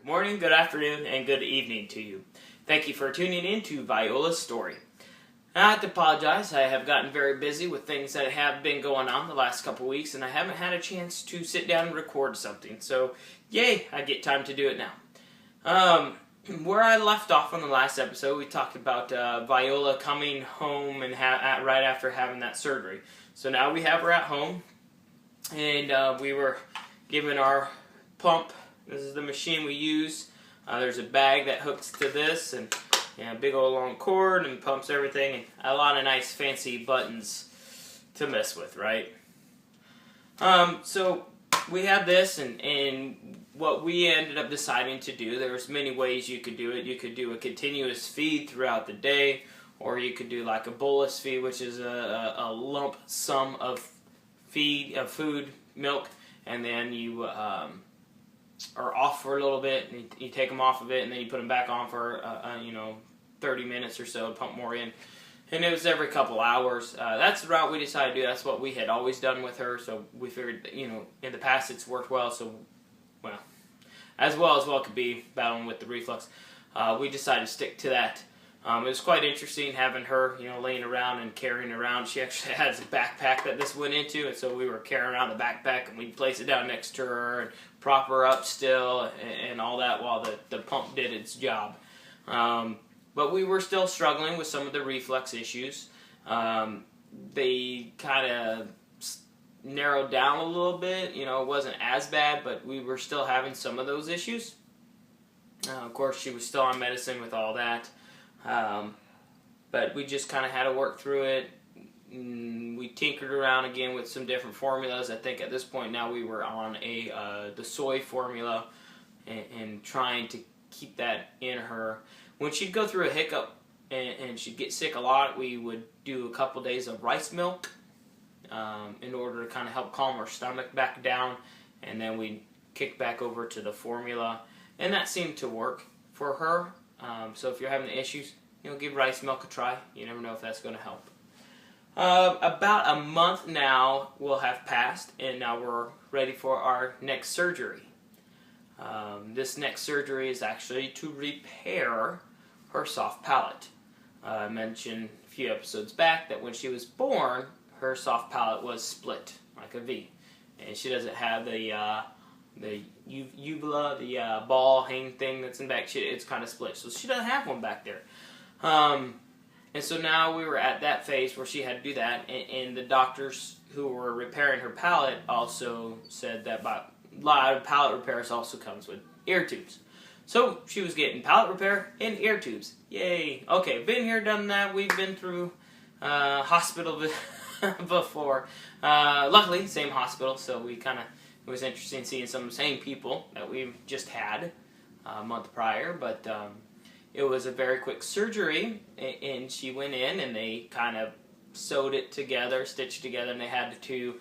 Good morning, good afternoon, and good evening to you. Thank you for tuning in to Viola's story. I have to apologize. I have gotten very busy with things that have been going on the last couple weeks, and I haven't had a chance to sit down and record something. So, yay, I get time to do it now. Where I left off on the last episode, we talked about Viola coming home and right after having that surgery. So now we have her at home, and we were given our pump. This is the machine we use. There's a bag that hooks to this, and a big old long cord, and pumps everything, and a lot of nice fancy buttons to mess with, right? So we have this, and what we ended up deciding to do, there's many ways you could do it. You could do a continuous feed throughout the day, or you could do like a bolus feed, which is a lump sum of food, milk, and then you are off for a little bit, and you take them off of it, and then you put them back on for 30 minutes or so, pump more in, and it was every couple hours. That's the route we decided to do. That's what we had always done with her, so we figured, in the past it's worked well, so, well as well could be battling with the reflux. We decided to stick to that. It was quite interesting having her, laying around and carrying around. She actually has a backpack that this went into, and so we were carrying around the backpack, and we'd place it down next to her and prop her up still and all that while the pump did its job. But we were still struggling with some of the reflux issues. They kind of narrowed down a little bit. It wasn't as bad, but we were still having some of those issues. Of course, she was still on medicine with all that. But we just kind of had to work through it. We tinkered around again with some different formulas. I think at this point now we were on the soy formula and trying to keep that in her. When she'd go through a hiccup and she'd get sick a lot, we would do a couple days of rice milk in order to kind of help calm her stomach back down, and then we'd kick back over to the formula, and that seemed to work for her. So if you're having issues, give rice milk a try. You never know if that's going to help. About a month now will have passed, and now we're ready for our next surgery. This next surgery is actually to repair her soft palate. I mentioned a few episodes back that when she was born, her soft palate was split like a V, and she doesn't have the uvula, the ball hanging thing that's in back. It's kind of split, so she doesn't have one back there. And so now we were at that phase where she had to do that, and the doctors who were repairing her palate also said that a lot of palate repairs also comes with ear tubes. So she was getting palate repair and ear tubes. Yay! Okay, been here, done that. We've been through hospital before. Luckily, same hospital, so it was interesting seeing some of the same people that we've just had a month prior, but it was a very quick surgery, and she went in, and they kind of sewed it together, stitched together, and they had to,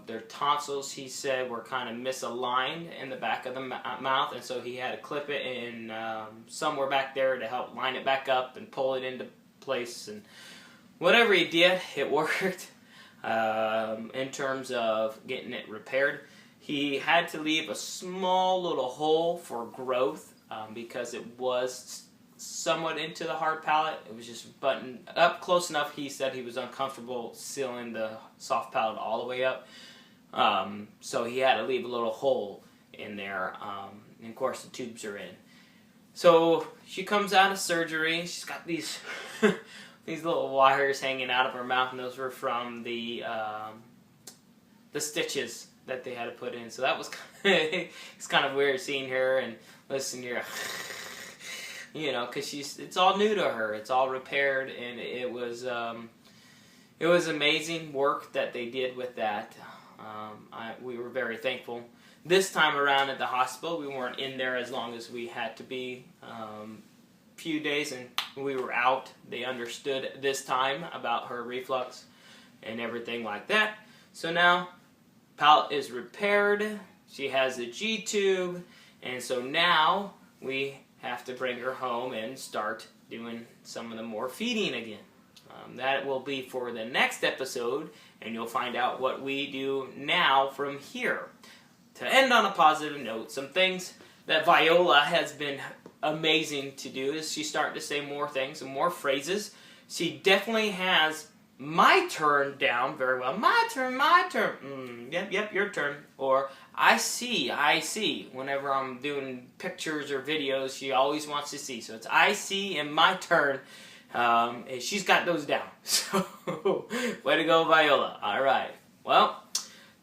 their tonsils, he said, were kind of misaligned in the back of the mouth, and so he had to clip it in somewhere back there to help line it back up and pull it into place, and whatever he did, it worked. In terms of getting it repaired, he had to leave a small little hole for growth because it was somewhat into the hard palate. It was just buttoned up close enough. He said he was uncomfortable sealing the soft palate all the way up, so he had to leave a little hole in there, and of course the tubes are in. So she comes out of surgery. She's got these these little wires hanging out of her mouth, and those were from the stitches that they had to put in. So that was it's kind of weird seeing her and listening to her, because it's all new to her. It's all repaired, and it was amazing work that they did with that. We were very thankful. This time around at the hospital, we weren't in there as long as we had to be. Few days and we were out. They understood this time about her reflux and everything like that. So now palate is repaired. She has a G-tube, and so now we have to bring her home and start doing some of the more feeding again. That will be for the next episode, and you'll find out what we do now from here. To end on a positive note, some things that Viola has been amazing to do is she's starting to say more things and more phrases. She definitely has my turn down very well. My turn, my turn. Yep, your turn. Or I see. Whenever I'm doing pictures or videos, she always wants to see. So it's I see and my turn. And she's got those down. So, way to go, Viola. All right. Well,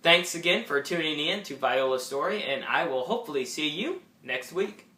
thanks again for tuning in to Viola's story, and I will hopefully see you next week.